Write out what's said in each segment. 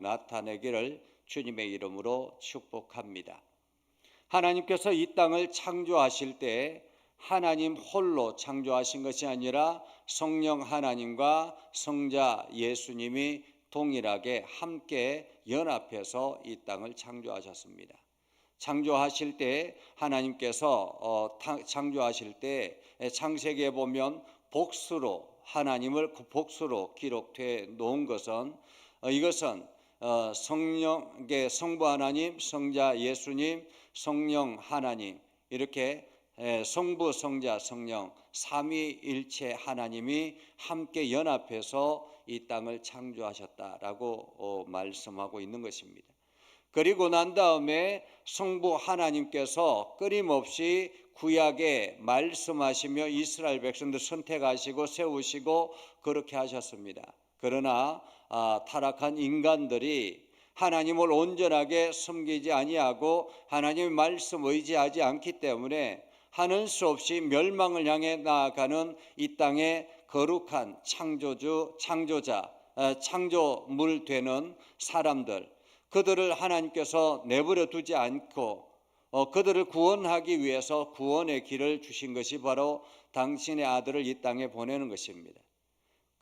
나타내기를 주님의 이름으로 축복합니다. 하나님께서 이 땅을 창조하실 때 하나님 홀로 창조하신 것이 아니라 성령 하나님과 성자 예수님이 동일하게 함께 연합해서 이 땅을 창조하셨습니다. 창조하실 때 하나님께서 창조하실 때 창세기에 보면 복수로 하나님을 복수로 기록돼 놓은 것은 이것은 성부 하나님, 성자 예수님, 성령 하나님 이렇게 성부, 성자, 성령 삼위일체 하나님이 함께 연합해서 이 땅을 창조하셨다라고 말씀하고 있는 것입니다. 그리고 난 다음에 성부 하나님께서 끊임없이 구약에 말씀하시며 이스라엘 백성들 선택하시고 세우시고 그렇게 하셨습니다. 그러나 타락한 인간들이 하나님을 온전하게 섬기지 아니하고 하나님의 말씀 의지하지 않기 때문에 하는 수 없이 멸망을 향해 나아가는 이 땅의 거룩한 창조자, 창조물 되는 사람들, 그들을 하나님께서 내버려 두지 않고 그들을 구원하기 위해서 구원의 길을 주신 것이 바로 당신의 아들을 이 땅에 보내는 것입니다.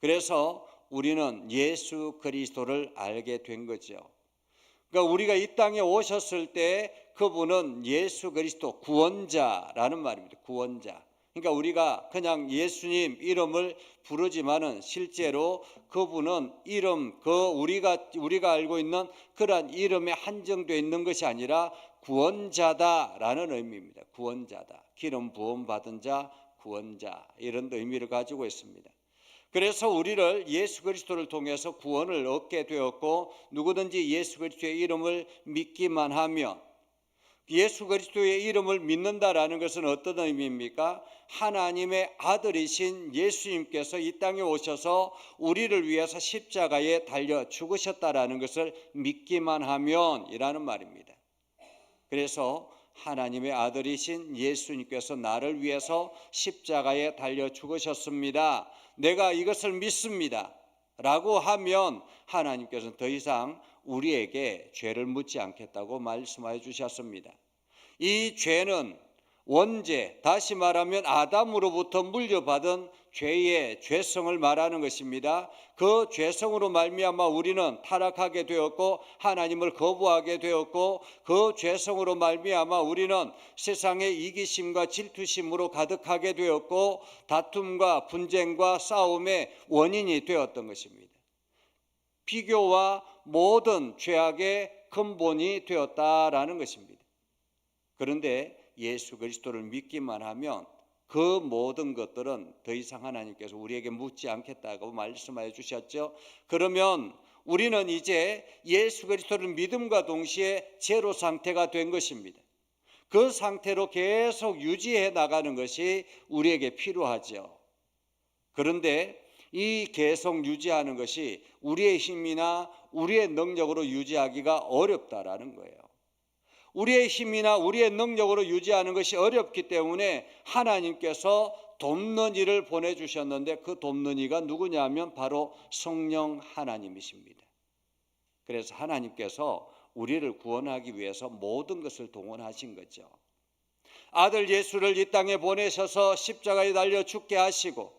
그래서 우리는 예수 그리스도를 알게 된 거죠. 그러니까 우리가 이 땅에 오셨을 때 그분은 예수 그리스도 구원자라는 말입니다. 구원자. 그러니까 우리가 그냥 예수님 이름을 부르지만은 실제로 그분은 이름 우리가 알고 있는 그러한 이름에 한정되어 있는 것이 아니라 구원자다라는 의미입니다. 구원자다. 기름 부음 받은 자, 구원자 이런 의미를 가지고 있습니다. 그래서 우리를 예수 그리스도를 통해서 구원을 얻게 되었고 누구든지 예수 그리스도의 이름을 믿기만 하면 예수 그리스도의 이름을 믿는다라는 것은 어떤 의미입니까? 하나님의 아들이신 예수님께서 이 땅에 오셔서 우리를 위해서 십자가에 달려 죽으셨다라는 것을 믿기만 하면 이라는 말입니다. 그래서 하나님의 아들이신 예수님께서 나를 위해서 십자가에 달려 죽으셨습니다. 내가 이것을 믿습니다. 라고 하면 하나님께서는 더 이상 우리에게 죄를 묻지 않겠다고 말씀하여 주셨습니다. 이 죄는 원죄, 다시 말하면 아담으로부터 물려받은 죄의 죄성을 말하는 것입니다. 그 죄성으로 말미암아 우리는 타락하게 되었고 하나님을 거부하게 되었고 그 죄성으로 말미암아 우리는 세상의 이기심과 질투심으로 가득하게 되었고 다툼과 분쟁과 싸움의 원인이 되었던 것입니다. 비교와 모든 죄악의 근본이 되었다라는 것입니다. 그런데 예수 그리스도를 믿기만 하면 그 모든 것들은 더 이상 하나님께서 우리에게 묻지 않겠다고 말씀하여 주셨죠. 그러면 우리는 이제 예수 그리스도를 믿음과 동시에 제로 상태가 된 것입니다. 그 상태로 계속 유지해 나가는 것이 우리에게 필요하죠. 그런데 이 계속 유지하는 것이 우리의 힘이나 우리의 능력으로 유지하기가 어렵다라는 거예요. 우리의 힘이나 우리의 능력으로 유지하는 것이 어렵기 때문에 하나님께서 돕는 이를 보내주셨는데 그 돕는 이가 누구냐면 바로 성령 하나님이십니다. 그래서 하나님께서 우리를 구원하기 위해서 모든 것을 동원하신 거죠. 아들 예수를 이 땅에 보내셔서 십자가에 달려 죽게 하시고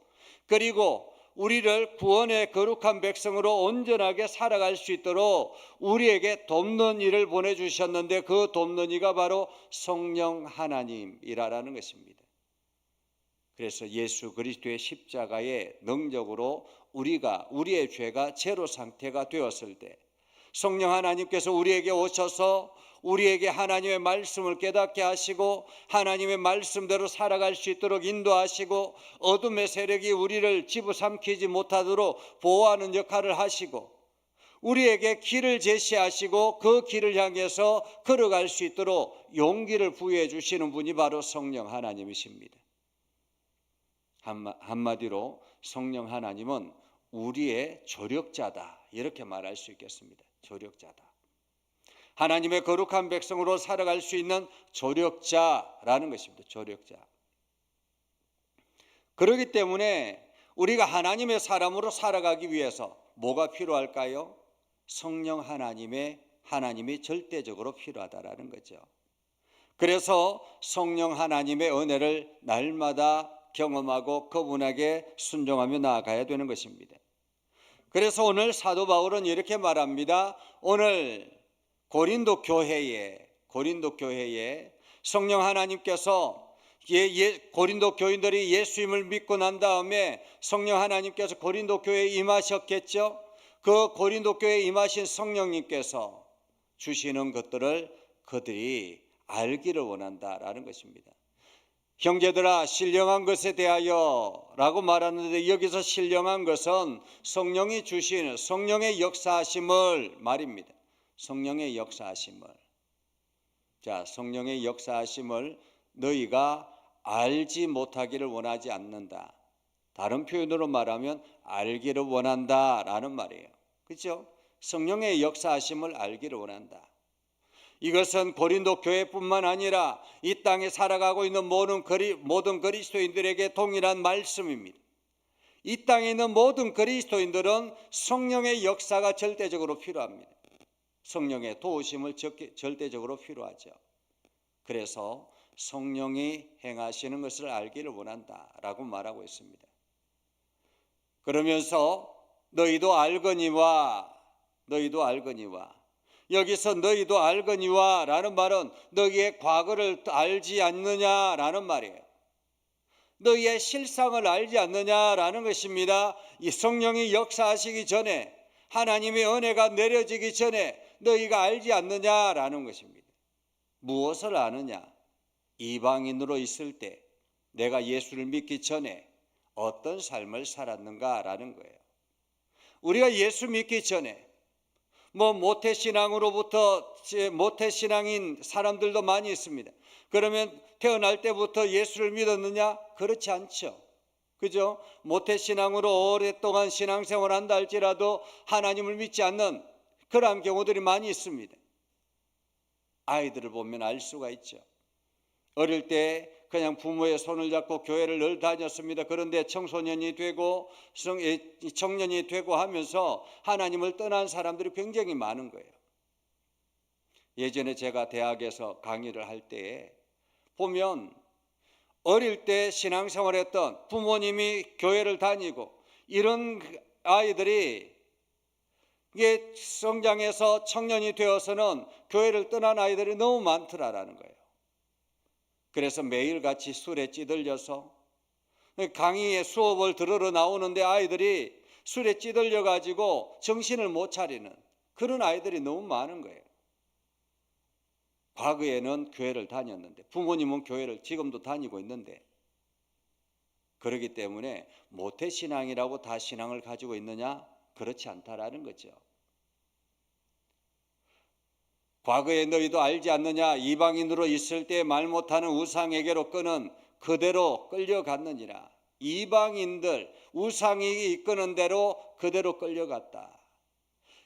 그리고 우리를 구원의 거룩한 백성으로 온전하게 살아갈 수 있도록 우리에게 돕는 이를 보내주셨는데 그 돕는 이가 바로 성령 하나님이라는 것입니다. 그래서 예수 그리스도의 십자가의 능력으로 우리의 죄가 제로 상태가 되었을 때 성령 하나님께서 우리에게 오셔서 우리에게 하나님의 말씀을 깨닫게 하시고 하나님의 말씀대로 살아갈 수 있도록 인도하시고 어둠의 세력이 우리를 집어삼키지 못하도록 보호하는 역할을 하시고 우리에게 길을 제시하시고 그 길을 향해서 걸어갈 수 있도록 용기를 부여해 주시는 분이 바로 성령 하나님이십니다. 한마디로 성령 하나님은 우리의 조력자다 이렇게 말할 수 있겠습니다. 조력자다. 하나님의 거룩한 백성으로 살아갈 수 있는 조력자라는 것입니다. 조력자. 그렇기 때문에 우리가 하나님의 사람으로 살아가기 위해서 뭐가 필요할까요? 성령 하나님이 절대적으로 필요하다라는 거죠. 그래서 성령 하나님의 은혜를 날마다 경험하고 그분에게 순종하며 나아가야 되는 것입니다. 그래서 오늘 사도 바울은 이렇게 말합니다. 오늘 고린도 교회에 성령 하나님께서 고린도 교인들이 예수님을 믿고 난 다음에 성령 하나님께서 고린도 교회에 임하셨겠죠. 그 고린도 교회에 임하신 성령님께서 주시는 것들을 그들이 알기를 원한다라는 것입니다. 형제들아, 신령한 것에 대하여 라고 말하는데, 여기서 신령한 것은 성령이 주시는 성령의 역사하심을 말입니다. 성령의 역사하심을. 자, 성령의 역사하심을 너희가 알지 못하기를 원하지 않는다. 다른 표현으로 말하면 알기를 원한다라는 말이에요. 그렇죠? 성령의 역사하심을 알기를 원한다. 이것은 고린도 교회뿐만 아니라 이 땅에 살아가고 있는 모든 그리스도인들에게 동일한 말씀입니다. 이 땅에 있는 모든 그리스도인들은 성령의 역사가 절대적으로 필요합니다. 성령의 도우심을 절대적으로 필요하죠. 그래서 성령이 행하시는 것을 알기를 원한다라고 말하고 있습니다. 그러면서 너희도 알거니와 여기서 너희도 알거니와 라는 말은 너희의 과거를 알지 않느냐라는 말이에요. 너희의 실상을 알지 않느냐라는 것입니다. 이 성령이 역사하시기 전에, 하나님의 은혜가 내려지기 전에 너희가 알지 않느냐라는 것입니다. 무엇을 아느냐? 이방인으로 있을 때 내가 예수를 믿기 전에 어떤 삶을 살았는가라는 거예요. 우리가 예수 믿기 전에 모태신앙인 사람들도 많이 있습니다. 그러면 태어날 때부터 예수를 믿었느냐? 그렇지 않죠. 그죠? 모태신앙으로 오랫동안 신앙생활을 한다 할지라도 하나님을 믿지 않는 그러한 경우들이 많이 있습니다. 아이들을 보면 알 수가 있죠. 어릴 때 그냥 부모의 손을 잡고 교회를 늘 다녔습니다. 그런데 청소년이 되고 청년이 되고 하면서 하나님을 떠난 사람들이 굉장히 많은 거예요. 예전에 제가 대학에서 강의를 할 때에 보면 어릴 때 신앙생활했던 부모님이 교회를 다니고 이런 아이들이 이게 성장해서 청년이 되어서는 교회를 떠난 아이들이 너무 많더라라는 거예요. 그래서 매일같이 술에 찌들려서 강의에 수업을 들으러 나오는데 아이들이 술에 찌들려 가지고 정신을 못 차리는 그런 아이들이 너무 많은 거예요. 과거에는 교회를 다녔는데, 부모님은 교회를 지금도 다니고 있는데, 그렇기 때문에 모태신앙이라고 다 신앙을 가지고 있느냐? 그렇지 않다라는 거죠. 과거에 너희도 알지 않느냐? 이방인으로 있을 때 말 못하는 우상에게로 끄는 그대로 끌려갔느니라. 이방인들, 우상이 이끄는 대로 그대로 끌려갔다.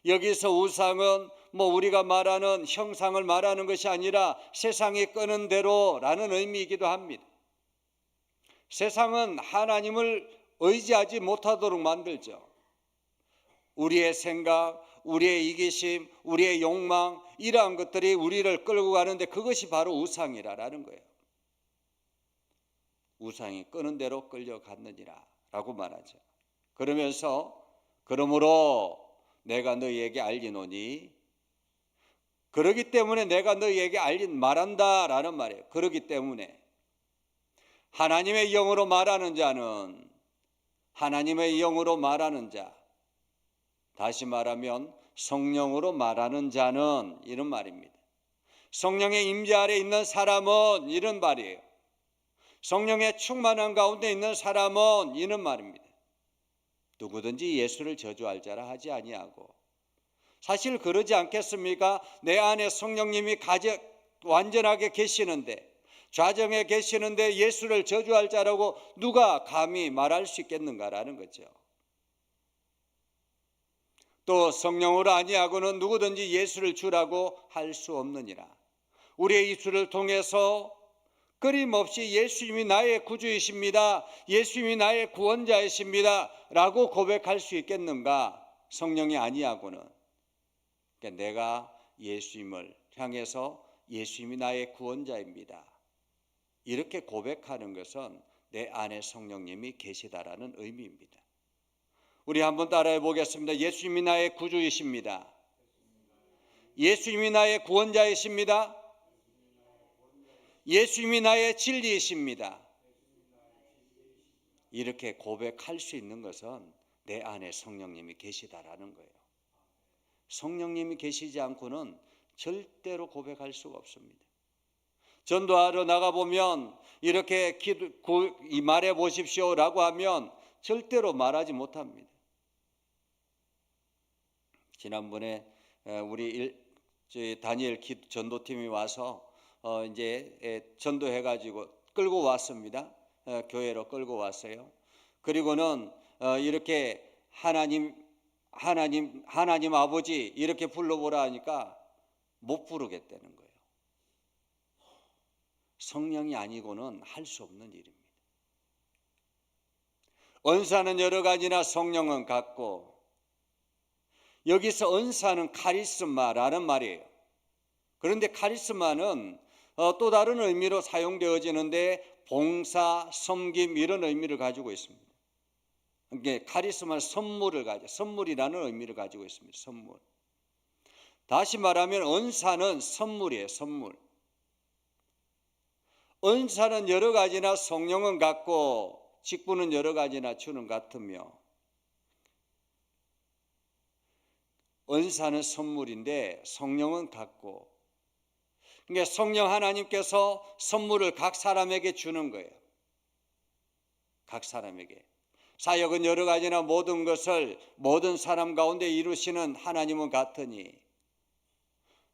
여기서 우상은 우리가 말하는 형상을 말하는 것이 아니라 세상이 끄는 대로라는 의미이기도 합니다. 세상은 하나님을 의지하지 못하도록 만들죠. 우리의 생각, 우리의 이기심, 우리의 욕망, 이러한 것들이 우리를 끌고 가는데 그것이 바로 우상이라는 거예요. 우상이 끄는 대로 끌려갔느니라 라고 말하죠. 그러므로 내가 너희에게 알리노니, 그러기 때문에 내가 너희에게 말한다라는 말이에요. 그러기 때문에 하나님의 영으로 말하는 자, 다시 말하면 성령으로 말하는 자는, 이런 말입니다. 성령의 임재 아래 있는 사람은, 이런 말이에요. 성령의 충만한 가운데 있는 사람은, 이런 말입니다. 누구든지 예수를 저주할 자라 하지 아니하고, 사실 그러지 않겠습니까? 내 안에 성령님이 완전하게 계시는데, 좌정에 계시는데 예수를 저주할 자라고 누가 감히 말할 수 있겠는가라는 거죠. 또 성령으로 아니하고는 누구든지 예수를 주라고 할 수 없느니라. 우리의 입술을 통해서 끊임없이 예수님이 나의 구주이십니다, 예수님이 나의 구원자이십니다 라고 고백할 수 있겠는가? 성령이 아니하고는. 그러니까 내가 예수님을 향해서 예수님이 나의 구원자입니다. 이렇게 고백하는 것은 내 안에 성령님이 계시다라는 의미입니다. 우리 한번 따라해 보겠습니다. 예수님이 나의 구주이십니다. 예수님이 나의 구원자이십니다. 예수님이 나의 진리이십니다. 이렇게 고백할 수 있는 것은 내 안에 성령님이 계시다라는 거예요. 성령님이 계시지 않고는 절대로 고백할 수가 없습니다. 전도하러 나가보면 이렇게 말해 보십시오라고 하면 절대로 말하지 못합니다. 지난번에 우리 다니엘 전도팀이 와서 이제 전도해가지고 끌고 왔습니다. 교회로 끌고 왔어요. 그리고는 이렇게 하나님 아버지 이렇게 불러보라 하니까 못 부르겠다는 거예요. 성령이 아니고는 할 수 없는 일입니다. 은사는 여러 가지나 성령은 같고, 여기서 은사는 카리스마라는 말이에요. 그런데 카리스마는 또 다른 의미로 사용되어지는데 봉사, 섬김 이런 의미를 가지고 있습니다. 그러니까 카리스마는 선물이라는 의미를 가지고 있습니다. 선물. 다시 말하면 은사는 선물이에요. 선물. 은사는 여러 가지나 성령은 같고 직분은 여러 가지나 주는 같으며, 은사는 선물인데 성령은 같고, 그러니까 성령 하나님께서 선물을 각 사람에게 주는 거예요. 각 사람에게. 사역은 여러 가지나 모든 것을 모든 사람 가운데 이루시는 하나님은 같으니,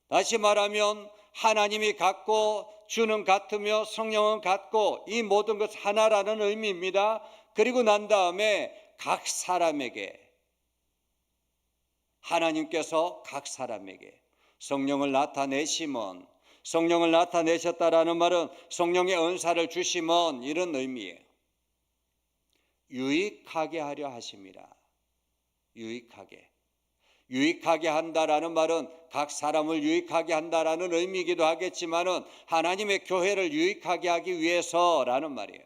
다시 말하면 하나님이 같고 주는 같으며 성령은 같고 이 모든 것 하나라는 의미입니다. 그리고 난 다음에 각 사람에게, 하나님께서 각 사람에게 성령을 나타내시면, 성령을 나타내셨다라는 말은 성령의 은사를 주시면 이런 의미예요. 유익하게 하려 하심이라. 유익하게 한다라는 말은 각 사람을 유익하게 한다라는 의미이기도 하겠지만은 하나님의 교회를 유익하게 하기 위해서라는 말이에요.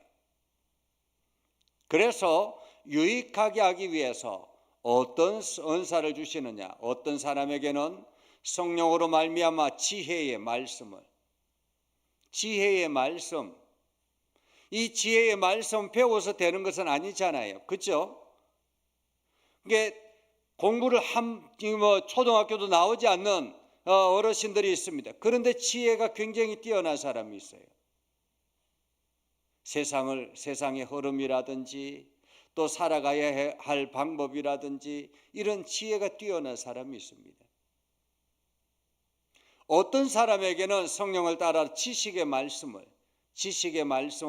그래서 유익하게 하기 위해서 어떤 은사를 주시느냐? 어떤 사람에게는 성령으로 말미암아 지혜의 말씀을, 지혜의 말씀, 이 지혜의 말씀 배워서 되는 것은 아니잖아요. 그렇죠? 이게 공부를 초등학교도 나오지 않는 어르신들이 있습니다. 그런데 지혜가 굉장히 뛰어난 사람이 있어요. 세상의 흐름이라든지 또 살아가야 할 방법이라든지 이런 지혜가 뛰어난 사람이 있습니다. 어떤 사람에게는 성령을 따라 지식의 말씀은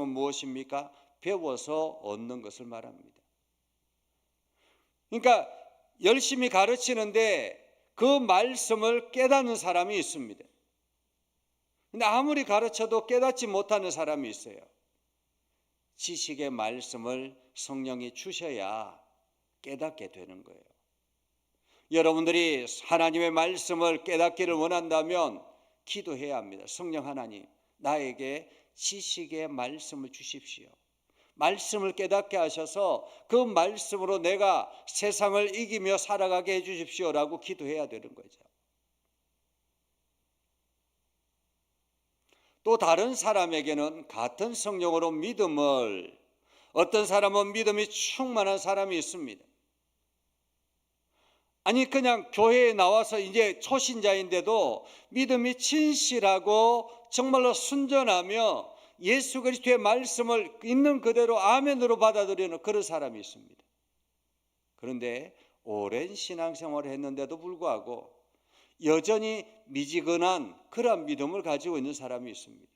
무엇입니까? 배워서 얻는 것을 말합니다. 그러니까 열심히 가르치는데 그 말씀을 깨닫는 사람이 있습니다. 근데 아무리 가르쳐도 깨닫지 못하는 사람이 있어요. 지식의 말씀을 성령이 주셔야 깨닫게 되는 거예요. 여러분들이 하나님의 말씀을 깨닫기를 원한다면 기도해야 합니다. 성령 하나님, 나에게 지식의 말씀을 주십시오. 말씀을 깨닫게 하셔서 그 말씀으로 내가 세상을 이기며 살아가게 해주십시오라고 기도해야 되는 거죠. 또 다른 사람에게는 같은 성령으로 믿음을, 어떤 사람은 믿음이 충만한 사람이 있습니다. 아니 그냥 교회에 나와서 이제 초신자인데도 믿음이 진실하고 정말로 순전하며 예수 그리스도의 말씀을 있는 그대로 아멘으로 받아들이는 그런 사람이 있습니다. 그런데 오랜 신앙생활을 했는데도 불구하고 여전히 미지근한 그런 믿음을 가지고 있는 사람이 있습니다.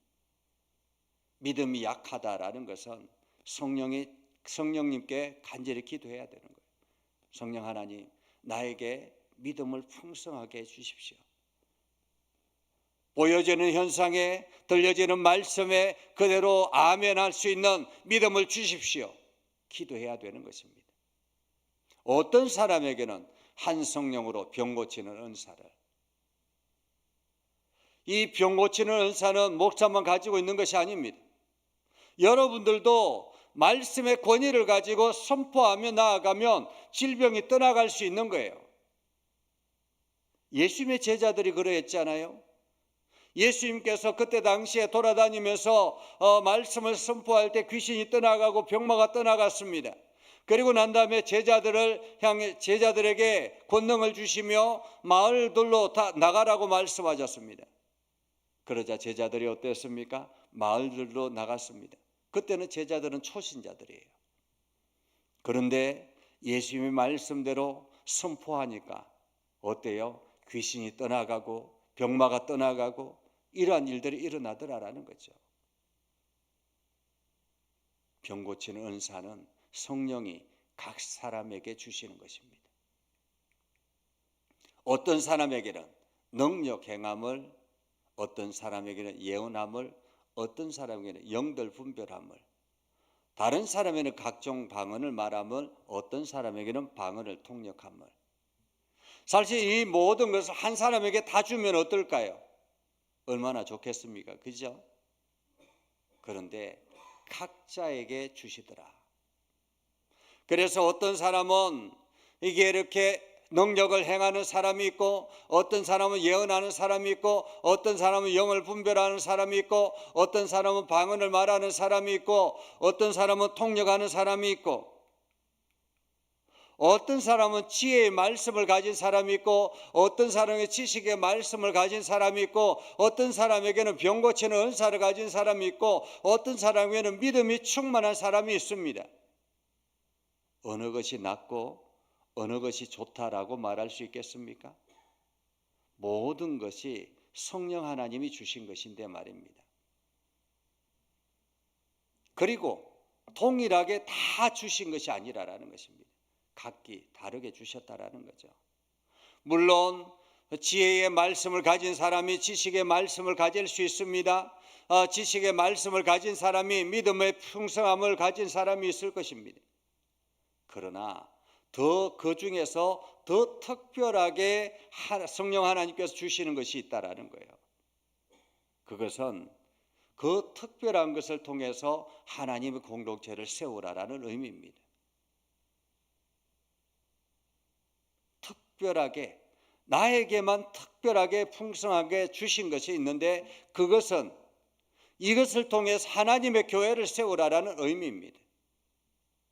믿음이 약하다라는 것은 성령님께 간절히 기도해야 되는 거예요. 성령 하나님, 나에게 믿음을 풍성하게 해주십시오. 보여지는 현상에, 들려지는 말씀에 그대로 아멘할 수 있는 믿음을 주십시오. 기도해야 되는 것입니다. 어떤 사람에게는 한 성령으로 병 고치는 은사를, 이 병 고치는 은사는 목사만 가지고 있는 것이 아닙니다. 여러분들도 말씀의 권위를 가지고 선포하며 나아가면 질병이 떠나갈 수 있는 거예요. 예수님의 제자들이 그러했잖아요. 예수님께서 그때 당시에 돌아다니면서 말씀을 선포할 때 귀신이 떠나가고 병마가 떠나갔습니다. 그리고 난 다음에 제자들에게 권능을 주시며 마을들로 다 나가라고 말씀하셨습니다. 그러자 제자들이 어땠습니까? 마을들로 나갔습니다. 그때는 제자들은 초신자들이에요. 그런데 예수님의 말씀대로 선포하니까 어때요? 귀신이 떠나가고 병마가 떠나가고 이러한 일들이 일어나더라라는 거죠. 병 고치는 은사는 성령이 각 사람에게 주시는 것입니다. 어떤 사람에게는 능력 행함을, 어떤 사람에게는 예언함을, 어떤 사람에게는 영들 분별함을, 다른 사람에게는 각종 방언을 말함을, 어떤 사람에게는 방언을 통역함을. 사실 이 모든 것을 한 사람에게 다 주면 어떨까요? 얼마나 좋겠습니까? 그죠? 그런데 각자에게 주시더라. 그래서 어떤 사람은 이게 이렇게 능력을 행하는 사람이 있고, 어떤 사람은 예언하는 사람이 있고, 어떤 사람은 영을 분별하는 사람이 있고, 어떤 사람은 방언을 말하는 사람이 있고, 어떤 사람은 통역하는 사람이 있고, 어떤 사람은 지혜의 말씀을 가진 사람이 있고, 어떤 사람의 지식의 말씀을 가진 사람이 있고, 어떤 사람에게는 병 고치는 은사를 가진 사람이 있고, 어떤 사람에게는 믿음이 충만한 사람이 있습니다. 어느 것이 낫고 어느 것이 좋다라고 말할 수 있겠습니까? 모든 것이 성령 하나님이 주신 것인데 말입니다. 그리고 동일하게 다 주신 것이 아니라라는 것입니다. 각기 다르게 주셨다라는 거죠. 물론 지혜의 말씀을 가진 사람이 지식의 말씀을 가질 수 있습니다. 지식의 말씀을 가진 사람이 믿음의 풍성함을 가진 사람이 있을 것입니다. 그러나 더 그 중에서 더 특별하게 성령 하나님께서 주시는 것이 있다라는 거예요. 그것은 그 특별한 것을 통해서 하나님의 공동체를 세우라라는 의미입니다. 특별하게, 나에게만 특별하게 풍성하게 주신 것이 있는데, 그것은 이것을 통해서 하나님의 교회를 세우라라는 의미입니다.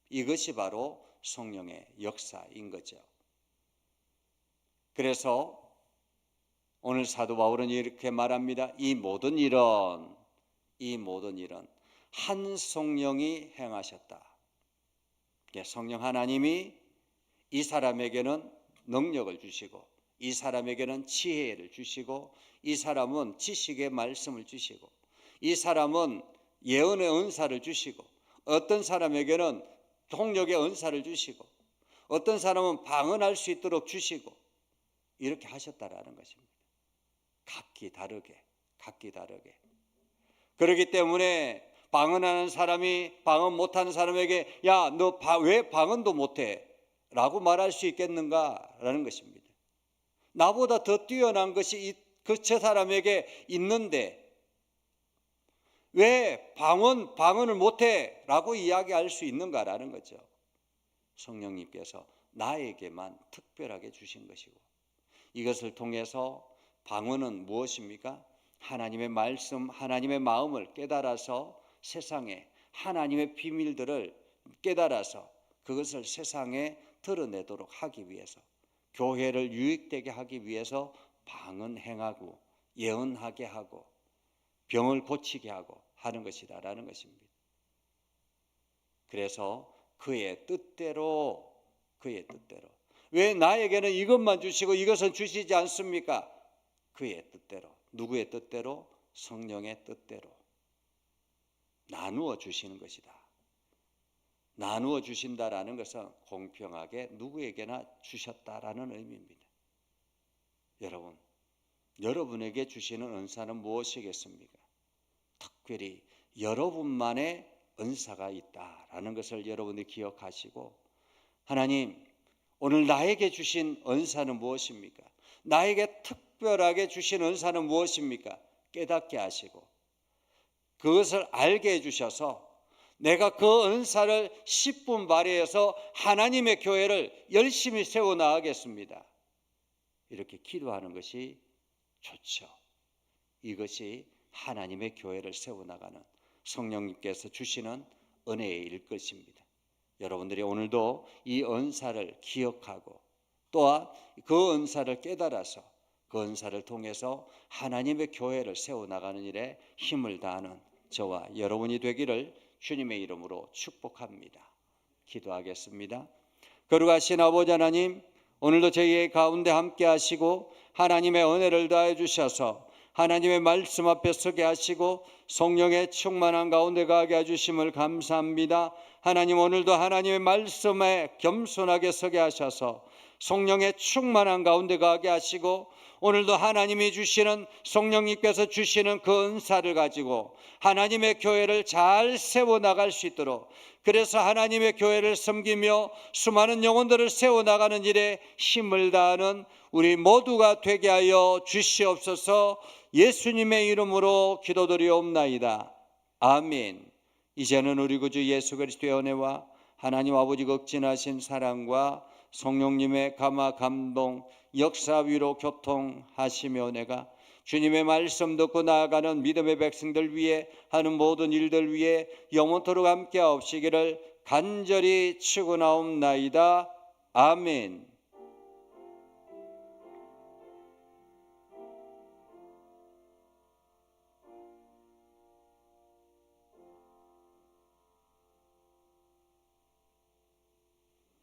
이것이 바로 성령의 역사인 거죠. 그래서 오늘 사도 바울은 이렇게 말합니다. 이 모든 일은 한 성령이 행하셨다. 성령 하나님이 이 사람에게는 능력을 주시고, 이 사람에게는 지혜를 주시고, 이 사람은 지식의 말씀을 주시고, 이 사람은 예언의 은사를 주시고, 어떤 사람에게는 통역의 은사를 주시고, 어떤 사람은 방언할 수 있도록 주시고, 이렇게 하셨다라는 것입니다. 각기 다르게. 그렇기 때문에 방언하는 사람이 방언 못하는 사람에게 야, 너 왜 방언도 못해? 라고 말할 수 있겠는가라는 것입니다. 나보다 더 뛰어난 것이 저 사람에게 있는데 왜 방언을 못해? 라고 이야기할 수 있는가라는 거죠. 성령님께서 나에게만 특별하게 주신 것이고, 이것을 통해서 방언은 무엇입니까? 하나님의 말씀, 하나님의 마음을 깨달아서 세상에 하나님의 비밀들을 깨달아서 그것을 세상에 드러내도록 하기 위해서, 교회를 유익되게 하기 위해서 방언행하고 예언하게 하고 병을 고치게 하고 하는 것이다라는 것입니다. 그래서 그의 뜻대로 왜 나에게는 이것만 주시고 이것은 주시지 않습니까? 그의 뜻대로. 누구의 뜻대로? 성령의 뜻대로 나누어 주시는 것이다. 나누어 주신다라는 것은 공평하게 누구에게나 주셨다라는 의미입니다. 여러분, 여러분에게 주시는 은사는 무엇이겠습니까? 특별히 여러분만의 은사가 있다라는 것을 여러분이 기억하시고, 하나님, 오늘 나에게 주신 은사는 무엇입니까? 나에게 특별하게 주신 은사는 무엇입니까? 깨닫게 하시고 그것을 알게 해주셔서 내가 그 은사를 10분 발휘해서 하나님의 교회를 열심히 세워나가겠습니다. 이렇게 기도하는 것이 좋죠. 이것이 하나님의 교회를 세워나가는 성령님께서 주시는 은혜의 일 것입니다. 여러분들이 오늘도 이 은사를 기억하고 또한 그 은사를 깨달아서 그 은사를 통해서 하나님의 교회를 세워나가는 일에 힘을 다하는 저와 여러분이 되기를 주님의 이름으로 축복합니다. 기도하겠습니다. 거룩하신 아버지 하나님, 오늘도 저희의 가운데 함께 하시고 하나님의 은혜를 다해 주셔서 하나님의 말씀 앞에 서게 하시고 성령의 충만한 가운데 가게 해주심을 감사합니다. 하나님, 오늘도 하나님의 말씀에 겸손하게 서게 하셔서 성령의 충만한 가운데 가게 하시고 오늘도 하나님이 주시는 성령님께서 주시는 그 은사를 가지고 하나님의 교회를 잘 세워나갈 수 있도록, 그래서 하나님의 교회를 섬기며 수많은 영혼들을 세워나가는 일에 힘을 다하는 우리 모두가 되게 하여 주시옵소서. 예수님의 이름으로 기도드리옵나이다. 아멘. 이제는 우리 구주 예수 그리스도의 은혜와 하나님 아버지 극진하신 사랑과 성령님의 감화 감동 역사 위로 교통하시며 내가 주님의 말씀 듣고 나아가는 믿음의 백성들 위해 하는 모든 일들 위해 영원토록 함께 하옵시기를 간절히 축원하옵나이다. 아멘.